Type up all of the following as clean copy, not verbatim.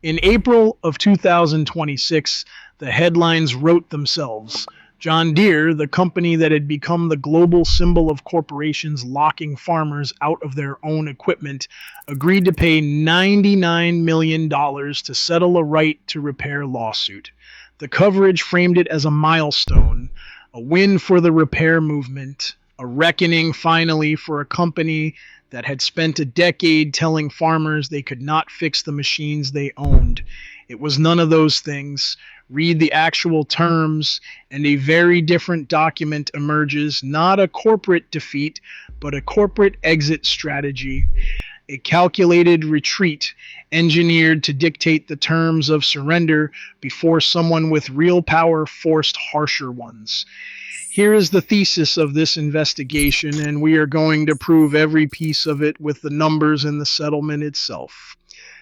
In April of 2026, the headlines wrote themselves. John Deere, the company that had become the global symbol of corporations locking farmers out of their own equipment, agreed to pay $99 million to settle a right to repair lawsuit. The coverage framed it as a milestone, a win for the repair movement, a reckoning finally for a company that had spent a decade telling farmers they could not fix the machines they owned. It was none of those things. Read the actual terms, and a very different document emerges, not a corporate defeat, but a corporate exit strategy, a calculated retreat engineered to dictate the terms of surrender before someone with real power forced harsher ones. Here is the thesis of this investigation, and we are going to prove every piece of it with the numbers and the settlement itself.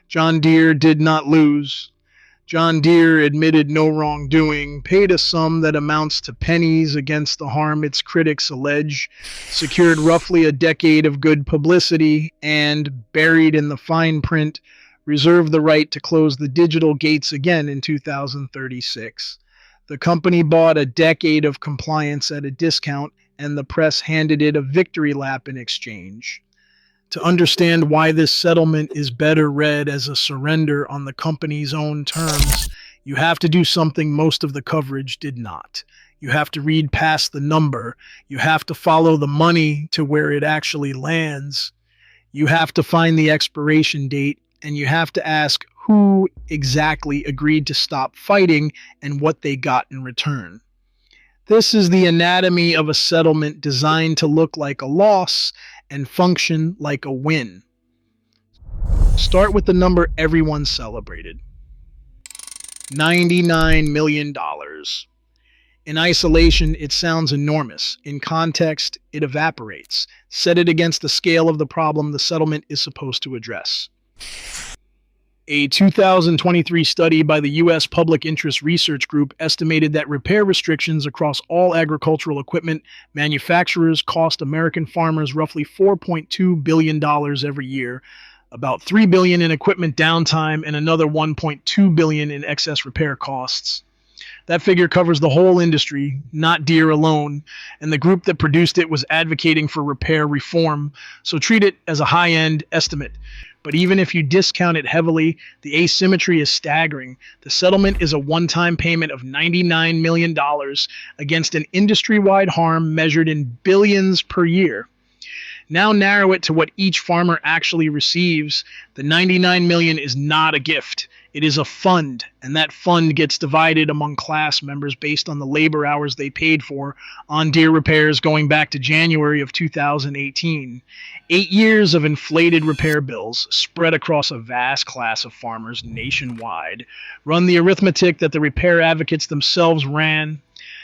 John Deere did not lose. John Deere admitted no wrongdoing, paid a sum that amounts to pennies against the harm its critics allege, secured roughly a decade of good publicity, and, buried in the fine print, reserved the right to close the digital gates again in 2036. The company bought a decade of compliance at a discount, and the press handed it a victory lap in exchange. To understand why this settlement is better read as a surrender on the company's own terms, you have to do something most of the coverage did not. You have to read past the number. You have to follow the money to where it actually lands. You have to find the expiration date, and you have to ask who exactly agreed to stop fighting and what they got in return. This is the anatomy of a settlement designed to look like a loss and function like a win. Start with the number everyone celebrated. $99 million. In isolation, it sounds enormous. In context, it evaporates. Set it against the scale of the problem the settlement is supposed to address. A 2023 study by the U.S. Public Interest Research Group estimated that repair restrictions across all agricultural equipment manufacturers cost American farmers roughly $4.2 billion every year, about $3 billion in equipment downtime and another $1.2 billion in excess repair costs. That figure covers the whole industry, not Deere alone, and the group that produced it was advocating for repair reform, so treat it as a high-end estimate. But even if you discount it heavily, the asymmetry is staggering. The settlement is a one-time payment of $99 million against an industry-wide harm measured in billions per year. Now narrow it to what each farmer actually receives. The $99 million is not a gift. It is a fund, and that fund gets divided among class members based on the labor hours they paid for on Deere repairs going back to January of 2018. 8 years of inflated repair bills spread across a vast class of farmers nationwide. Run the arithmetic that the repair advocates themselves ran.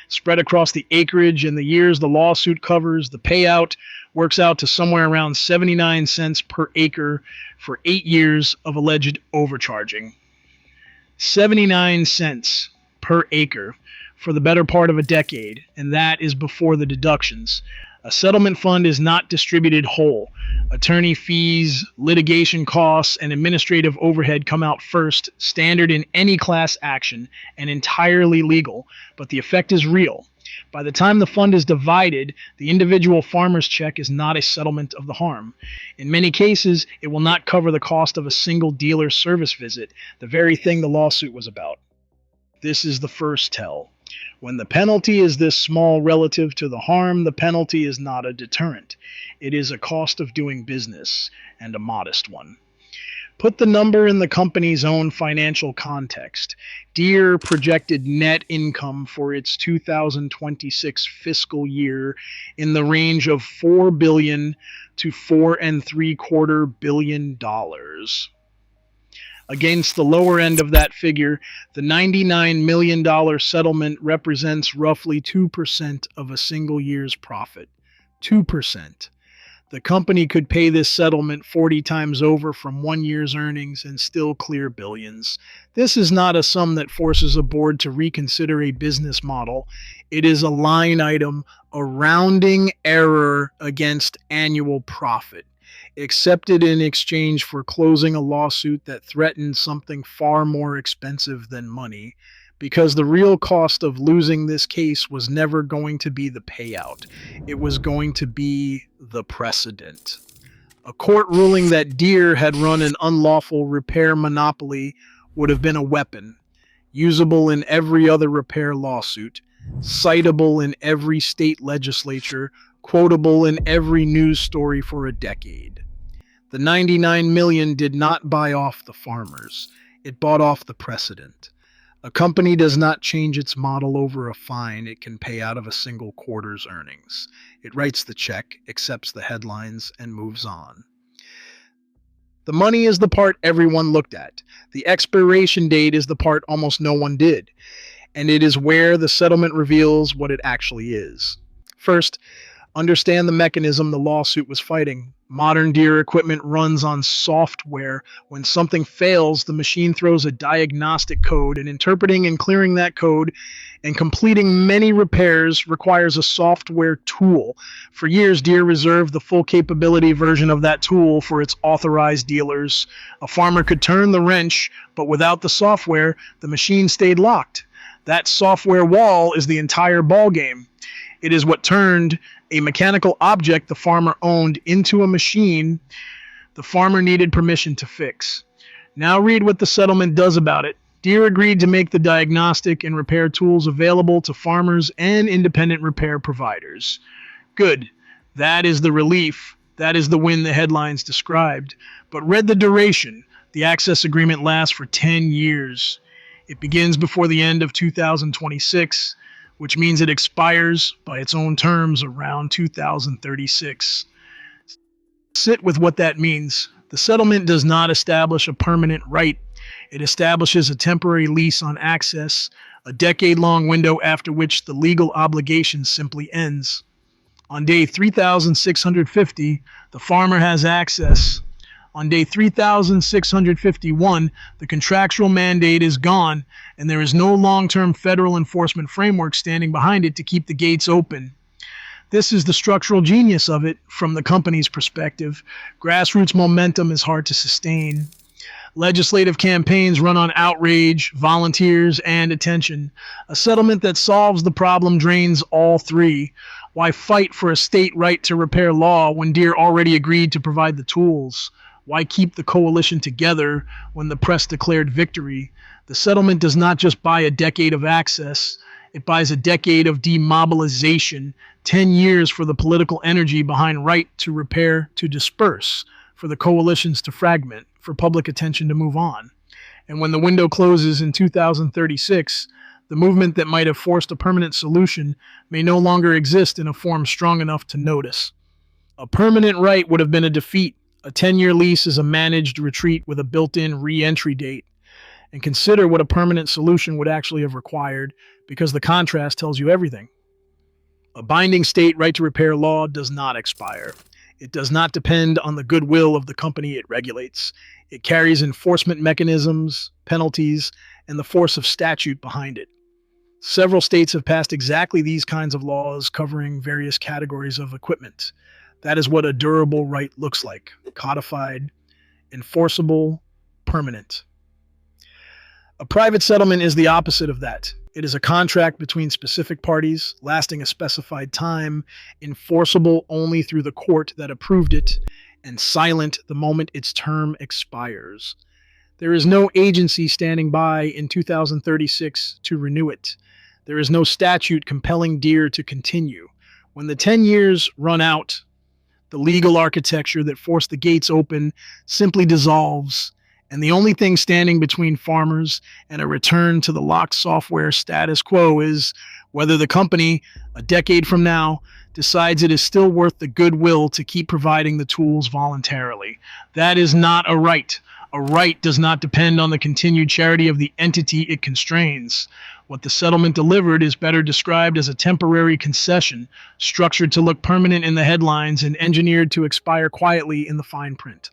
Spread across the acreage and the years the lawsuit covers, the payout works out to somewhere around 79 cents per acre for 8 years of alleged overcharging. 79 cents per acre for the better part of a decade, and that is before the deductions. A settlement fund is not distributed whole. Attorney fees, litigation costs, and administrative overhead come out first, standard in any class action, and entirely legal, but the effect is real. By the time the fund is divided, the individual farmer's check is not a settlement of the harm. In many cases, it will not cover the cost of a single dealer service visit, the very thing the lawsuit was about. This is the first tell. When the penalty is this small relative to the harm, the penalty is not a deterrent. It is a cost of doing business, and a modest one. Put the number in the company's own financial context. Deere projected net income for its 2026 fiscal year in the range of $4 billion to $4.75 billion. Against the lower end of that figure, the $99 million settlement represents roughly 2% of a single year's profit. 2%. The company could pay this settlement 40 times over from 1 year's earnings and still clear billions. This is not a sum that forces a board to reconsider a business model. It is a line item, a rounding error against annual profit. accepted in exchange for closing a lawsuit that threatened something far more expensive than money, because the real cost of losing this case was never going to be the payout. It was going to be the precedent. A court ruling that Deere had run an unlawful repair monopoly would have been a weapon, usable in every other repair lawsuit, citable in every state legislature, quotable in every news story for a decade. The 99 million did not buy off the farmers. It bought off the precedent. A company does not change its model over a fine it can pay out of a single quarter's earnings. It writes the check, accepts the headlines, and moves on. The money is the part everyone looked at. The expiration date is the part almost no one did. And it is where the settlement reveals what it actually is. First, understand the mechanism the lawsuit was fighting. Modern Deere equipment runs on software. When something fails, the machine throws a diagnostic code, and interpreting and clearing that code and completing many repairs requires a software tool. For years, Deere reserved the full capability version of that tool for its authorized dealers. A farmer could turn the wrench, but without the software, the machine stayed locked. That software wall is the entire ballgame. It is what turned a mechanical object the farmer owned into a machine the farmer needed permission to fix. Now read what the settlement does about it. Deere agreed to make the diagnostic and repair tools available to farmers and independent repair providers. Good. That is the relief. That is the win the headlines described. But read the duration. The access agreement lasts for 10 years. It begins before the end of 2026, which means it expires by its own terms around 2036. Sit with what that means. The settlement does not establish a permanent right. It establishes a temporary lease on access, a decade-long window after which the legal obligation simply ends. On day 3,650, the farmer has access. On day 3,651, the contractual mandate is gone, and there is no long-term federal enforcement framework standing behind it to keep the gates open. This is the structural genius of it from the company's perspective. Grassroots momentum is hard to sustain. Legislative campaigns run on outrage, volunteers, and attention. A settlement that solves the problem drains all three. Why fight for a state right to repair law when Deere already agreed to provide the tools? Why keep the coalition together when the press declared victory? The settlement does not just buy a decade of access, it buys a decade of demobilization, 10 years for the political energy behind right to repair to disperse, for the coalitions to fragment, for public attention to move on. And when the window closes in 2036, the movement that might have forced a permanent solution may no longer exist in a form strong enough to notice. A permanent right would have been a defeat. A 10-year lease is a managed retreat with a built-in re-entry date. And consider what a permanent solution would actually have required, because the contrast tells you everything. A binding state right to repair law does not expire. It does not depend on the goodwill of the company it regulates. It carries enforcement mechanisms, penalties, and the force of statute behind it. Several states have passed exactly these kinds of laws covering various categories of equipment. That is what a durable right looks like: codified, enforceable, permanent. A private settlement is the opposite of that. It is a contract between specific parties, lasting a specified time, enforceable only through the court that approved it, and silent the moment its term expires. There is no agency standing by in 2036 to renew it. There is no statute compelling Deere to continue. When the 10 years run out, the legal architecture that forced the gates open simply dissolves, and the only thing standing between farmers and a return to the locked software status quo is whether the company, a decade from now, decides it is still worth the goodwill to keep providing the tools voluntarily. That is not a right. A right does not depend on the continued charity of the entity it constrains. What the settlement delivered is better described as a temporary concession, structured to look permanent in the headlines and engineered to expire quietly in the fine print.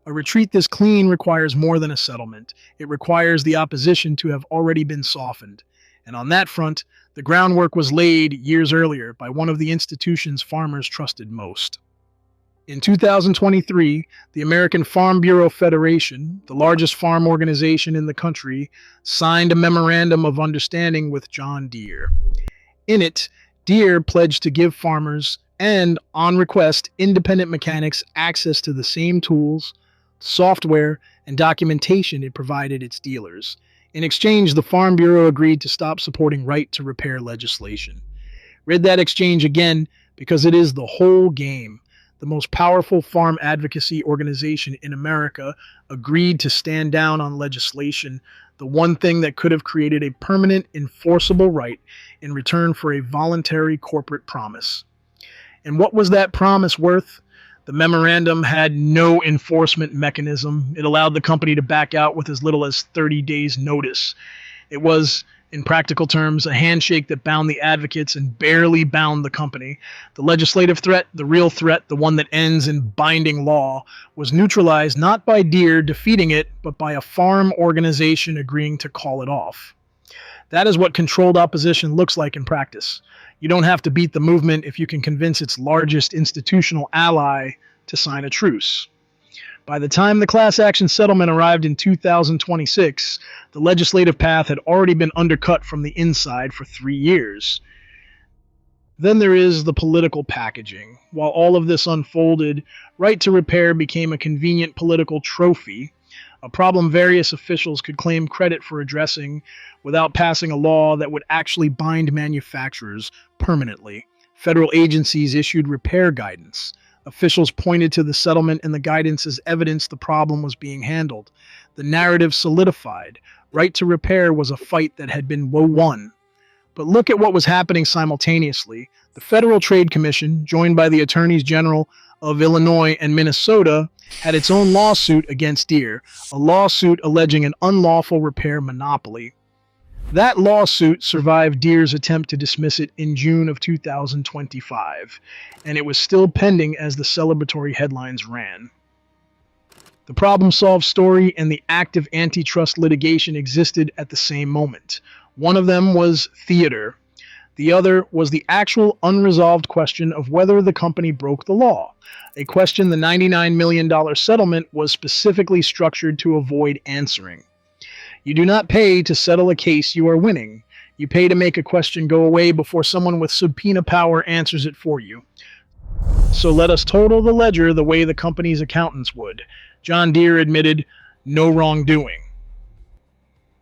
A retreat this clean requires more than a settlement. It requires the opposition to have already been softened. And on that front, the groundwork was laid years earlier by one of the institutions farmers trusted most. In 2023, the American Farm Bureau Federation, the largest farm organization in the country, signed a memorandum of understanding with John Deere. In it, Deere pledged to give farmers and, on request, independent mechanics access to the same tools, software, and documentation it provided its dealers. In exchange, the Farm Bureau agreed to stop supporting right to repair legislation. Read that exchange again because it is the whole game. The most powerful farm advocacy organization in America agreed to stand down on legislation, the one thing that could have created a permanent, enforceable right in return for a voluntary corporate promise. And what was that promise worth? The memorandum had no enforcement mechanism. It allowed the company to back out with as little as 30 days' notice. It was, in practical terms, a handshake that bound the advocates and barely bound the company. The legislative threat, the real threat, the one that ends in binding law, was neutralized not by Deere defeating it, but by a farm organization agreeing to call it off. That is what controlled opposition looks like in practice. You don't have to beat the movement if you can convince its largest institutional ally to sign a truce. By the time the class action settlement arrived in 2026, the legislative path had already been undercut from the inside for 3 years. Then there is the political packaging. While all of this unfolded, right to repair became a convenient political trophy, a problem various officials could claim credit for addressing without passing a law that would actually bind manufacturers permanently. Federal agencies issued repair guidance. Officials pointed to the settlement and the guidance as evidence the problem was being handled. The narrative solidified. Right to repair was a fight that had been won. But look at what was happening simultaneously. The Federal Trade Commission, joined by the Attorneys General of Illinois and Minnesota, had its own lawsuit against Deere, a lawsuit alleging an unlawful repair monopoly. That lawsuit survived Deere's attempt to dismiss it in June of 2025, and it was still pending as the celebratory headlines ran. The problem-solved story and the active antitrust litigation existed at the same moment. One of them was theater. The other was the actual unresolved question of whether the company broke the law, a question the $99 million settlement was specifically structured to avoid answering. You do not pay to settle a case you are winning. You pay to make a question go away before someone with subpoena power answers it for you. So let us total the ledger the way the company's accountants would. John Deere admitted no wrongdoing.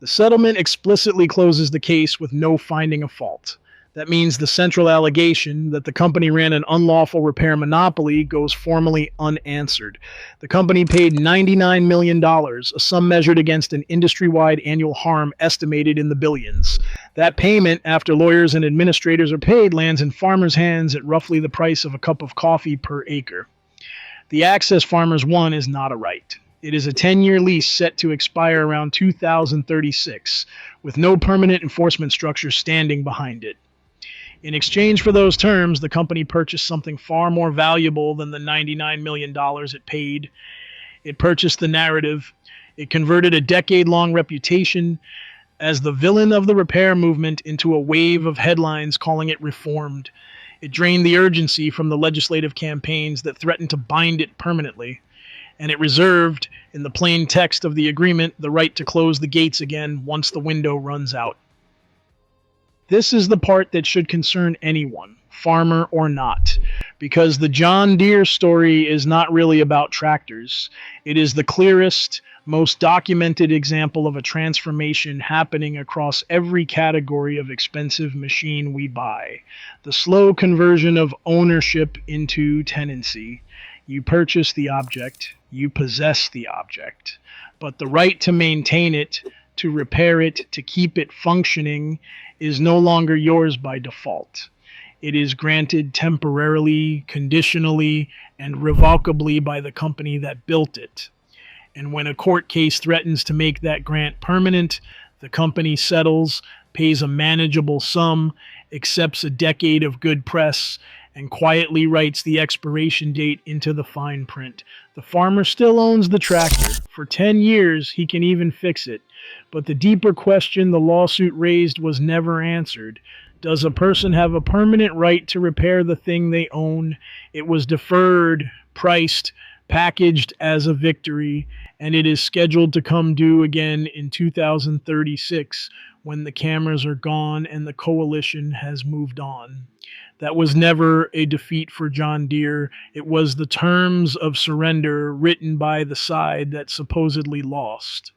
The settlement explicitly closes the case with no finding of fault. That means the central allegation that the company ran an unlawful repair monopoly goes formally unanswered. The company paid $99 million, a sum measured against an industry-wide annual harm estimated in the billions. That payment, after lawyers and administrators are paid, lands in farmers' hands at roughly the price of a cup of coffee per acre. The access farmers won is not a right. It is a 10-year lease set to expire around 2036, with no permanent enforcement structure standing behind it. In exchange for those terms, the company purchased something far more valuable than the $99 million it paid. It purchased the narrative. It converted a decade-long reputation as the villain of the repair movement into a wave of headlines calling it reformed. It drained the urgency from the legislative campaigns that threatened to bind it permanently. And it reserved, in the plain text of the agreement, the right to close the gates again once the window runs out. This is the part that should concern anyone, farmer or not, because the John Deere story is not really about tractors. It is the clearest, most documented example of a transformation happening across every category of expensive machine we buy. The slow conversion of ownership into tenancy. You purchase the object, you possess the object, but the right to maintain it, to repair it, to keep it functioning, is no longer yours by default. It is granted temporarily, conditionally, and revocably by the company that built it. And when a court case threatens to make that grant permanent, the company settles, pays a manageable sum, accepts a decade of good press, and quietly writes the expiration date into the fine print. The farmer still owns the tractor. For 10 years, he can even fix it. But the deeper question the lawsuit raised was never answered. Does a person have a permanent right to repair the thing they own? It was deferred, priced, packaged as a victory, and it is scheduled to come due again in 2036 when the cameras are gone and the coalition has moved on. That was never a defeat for John Deere. It was the terms of surrender written by the side that supposedly lost.